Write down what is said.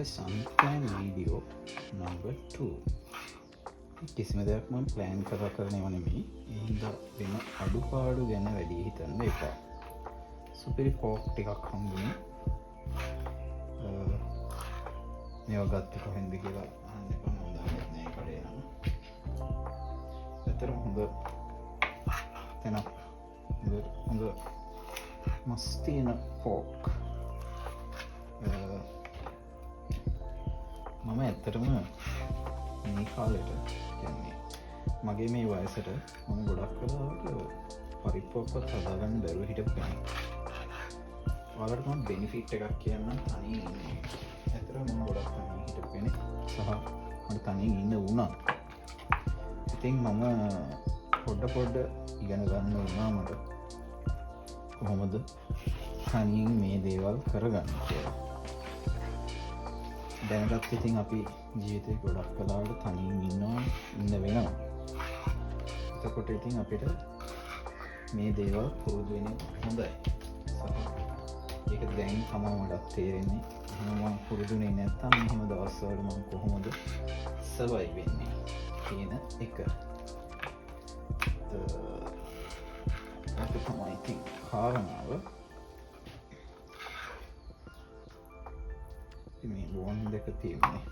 sunplan video number 2. කිසිම දෙයක් මම ප්ලෑන් කරනව නෙමෙයි. ඒ හින්දා වෙන අඩුපාඩු ගැන වැඩි හිතන්න එපා. සුපිරි පෝක් ටිකක් හම්බුනේ. මේවා ගත්තේ කොහෙන්ද කියලා අහන්න එපා. මම දන්නේ නැහැ කඩේ යනවා. ඇත්තටම හොඳ තැනක්. හොඳ මස් තියෙන පෝක්. මම ඇත්තටම මේ කාලෙට කියන්නේ මගේ මේ වයසට මම ගොඩක් කලාවට පරිප්පුවක්වත් හදාගන්න බැරුව හිටපු කෙනෙක්. ඔයාලට මම බෙනිෆිට් එකක් කියන්නම් තනියෙන් ඉන්නේ. ඇත්තටම මම ගොඩක් තනියෙන් හිටපු කෙනෙක් සහ මට තනියෙන් ඉන්න වුණා. ඉතින් මම පොඩ ඉගෙන ගන්න වුණා මට කොහොමද තනියෙන් මේ දේවල් කරගන්න කියලා. දැනටත් ඉතින් අපි ජීවිතේ ගොඩක් කලාවට තනියෙන් ඉන්න වෙනවා. එතකොට ඉතින් අපිට මේ දේවල් පුරුදු වෙන හොඳයි. ඒක දැන් තමයි මට තේරෙන්නේ. එහෙනම් මම පුරුදුනේ නැත්තම් මෙහෙම දවස්වල මම කොහොමද සර්වයිව් වෙන්නේ කියන එක. ඒක තමයි ඉතින් කාරණාව. මේ බෝන් දෙක තියෙන්නේ.